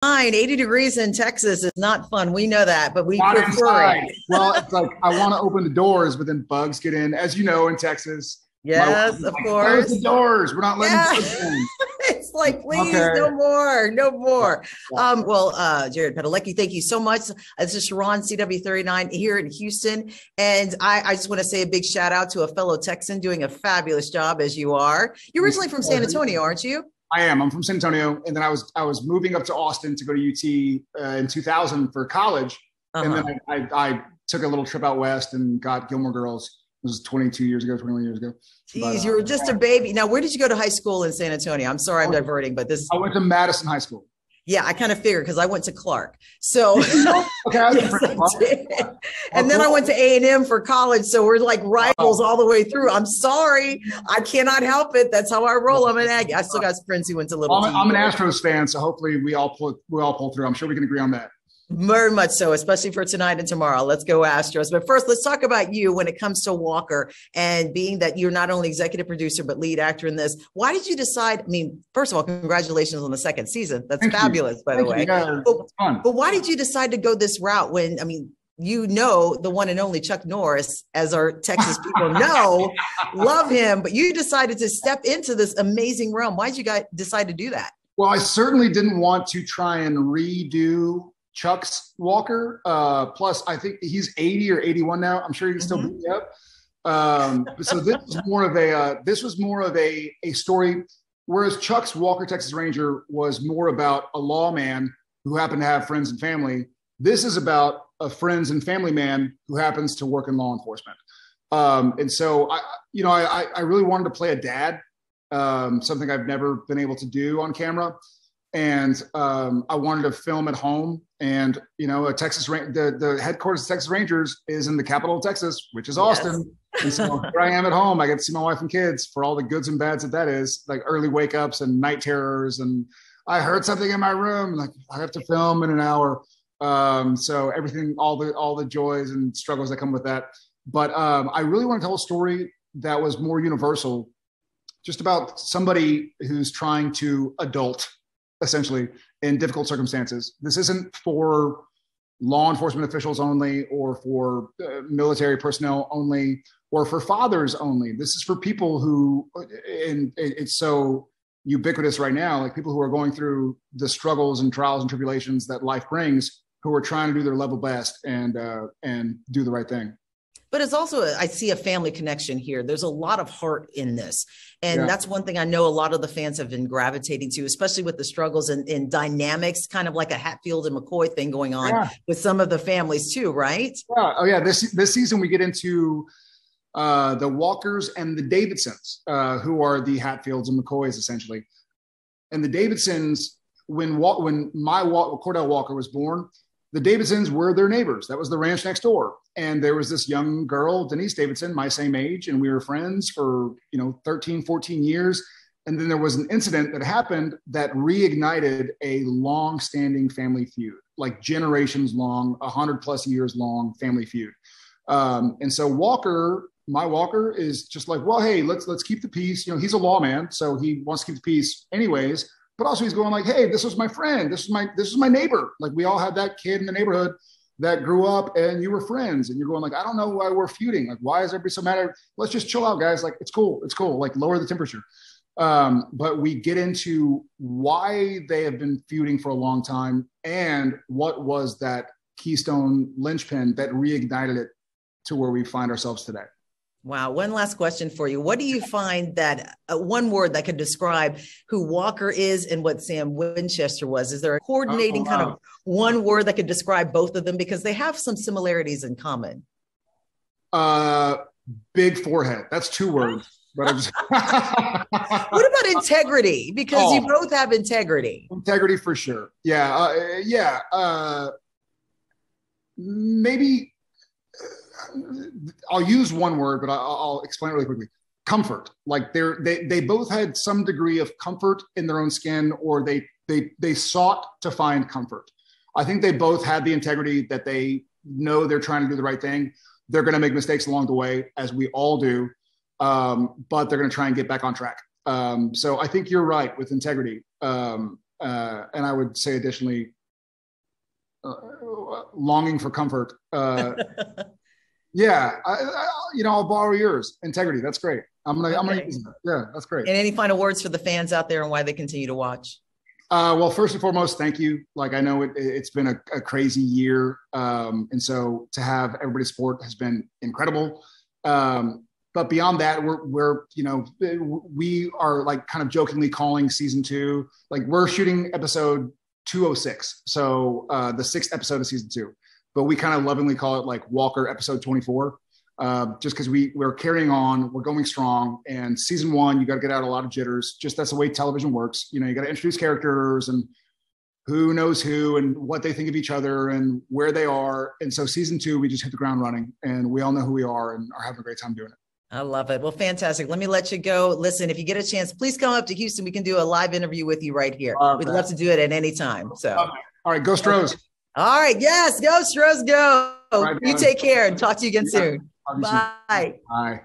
80 degrees in Texas is not fun. We know that, but we Not prefer inside. it. Well, it's like I want to open the doors, but then bugs get in. As you know, in Texas, my wife Yes, is of like, close the course. doors. We're not letting Yeah. bugs in. It's like, please, Okay. no more, no Yeah. more. Yeah. Jared Padalecki, thank you so much. This is Sharon, CW39 here in Houston. And I just want to say a big shout out to a fellow Texan doing a fabulous job as you are. You're originally from San Antonio, aren't you? I am. I'm from San Antonio, and then I was moving up to Austin to go to UT in 2000 for college, and then Uh-huh. I took a little trip out west and got Gilmore Girls. It was 22 years ago, 21 years ago. But Geez, you were just a baby. Now, where did you go to high school in San Antonio? I'm sorry I'm I diverting, but this, went to Madison High School. yeah, I kind of figured because I went to Clark. So Okay, I yes, I did. And then I went to A&M for college. So we're like rivals all the way through. I'm sorry. I cannot help it. That's how I roll. I'm an Aggie. I still got friends who went to Little T. I'm an Astros fan, so hopefully we all pull through. I'm sure we can agree on that. Very much so, especially for tonight and tomorrow. Let's go Astros. But first, let's talk about you when it comes to Walker and being that you're not only executive producer, but lead actor in this. Why did you decide? I mean, first of all, congratulations on the second season. That's Thank fabulous, you. by Thank the way. You. Yeah, But, it's fun. but why did you decide to go this route when, I mean, you know, the one and only Chuck Norris, as our Texas people know, love him, but you decided to step into this amazing realm. Why did you guys decide to do that? Well, I certainly didn't want to try and redo Chuck's Walker. Plus, I think he's 80 or 81 now. I'm sure he can still beat me up. So this was more of a story, whereas Chuck's Walker, Texas Ranger was more about a lawman who happened to have friends and family. This is about a friends and family man who happens to work in law enforcement. And so I really wanted to play a dad, something I've never been able to do on camera. And I wanted to film at home. And, the headquarters of Texas Rangers is in the capital of Texas, which is Austin. Yes. And so here I am at home. I get to see my wife and kids for all the goods and bads that is, like early wake ups and night terrors. And I heard something in my room, like I have to film in an hour. So everything, all the joys and struggles that come with that. But I really want to tell a story that was more universal, just about somebody who's trying to adult, essentially, in difficult circumstances. This isn't for law enforcement officials only, or for military personnel only, or for fathers only. This is for people who, and it's so ubiquitous right now, like people who are going through the struggles and trials and tribulations that life brings, who are trying to do their level best and do the right thing. But it's also, I see a family connection here. There's a lot of heart in this. And that's one thing I know a lot of the fans have been gravitating to, especially with the struggles and dynamics, kind of like a Hatfield and McCoy thing going on with some of the families too, right? Yeah. Oh, yeah. This season we get into the Walkers and the Davidsons, who are the Hatfields and McCoys, essentially. And the Davidsons, when Cordell Walker was born, the Davidsons were their neighbors. That was the ranch next door. And there was this young girl, Denise Davidson, my same age, and we were friends for, 13, 14 years. And then there was an incident that happened that reignited a long-standing family feud, like generations long, 100+ years long family feud. And so my Walker is just like, well, hey, let's keep the peace. He's a lawman, so he wants to keep the peace anyways. But also he's going like, hey, this was my friend. This is my neighbor. Like, we all had that kid in the neighborhood that grew up and you were friends. And you're going like, I don't know why we're feuding. Like, why is everybody so mad? Let's just chill out, guys. Like, it's cool. It's cool. Like, lower the temperature. But we get into why they have been feuding for a long time and what was that keystone linchpin that reignited it to where we find ourselves today. Wow. One last question for you. What do you find that one word that could describe who Walker is and what Sam Winchester was? Is there a coordinating kind of one word that could describe both of them? Because they have some similarities in common. Big forehead. That's 2 words. But I'm just... What about integrity? Because you both have integrity. Integrity for sure. Yeah. Maybe I'll use one word, but I'll explain it really quickly. Comfort. Like they both had some degree of comfort in their own skin, or they sought to find comfort. I think they both had the integrity that they know they're trying to do the right thing. They're going to make mistakes along the way, as we all do, but they're going to try and get back on track. So I think you're right with integrity. And I would say additionally, longing for comfort. Yeah, I'll borrow yours. Integrity. That's great. I'm gonna use that. Yeah, that's great. And any final words for the fans out there and why they continue to watch? Well, first and foremost, thank you. Like, I know it's been a crazy year. And so to have everybody's support has been incredible. But beyond that, we are like kind of jokingly calling season 2, like we're shooting episode 206. So the 6th episode of season 2, but we kind of lovingly call it like Walker episode 24. Just because we're carrying on, we're going strong. And season 1, you got to get out a lot of jitters. Just that's the way television works. You got to introduce characters and who knows who and what they think of each other and where they are. And so season 2, we just hit the ground running, and we all know who we are and are having a great time doing it. I love it. Well, fantastic. Let me let you go. Listen, if you get a chance, please come up to Houston. We can do a live interview with you right here. We'd love to do it at any time. So, all right, go Stros. All right, yes, go Stros, go. You take care and talk to you again soon. Bye. Bye.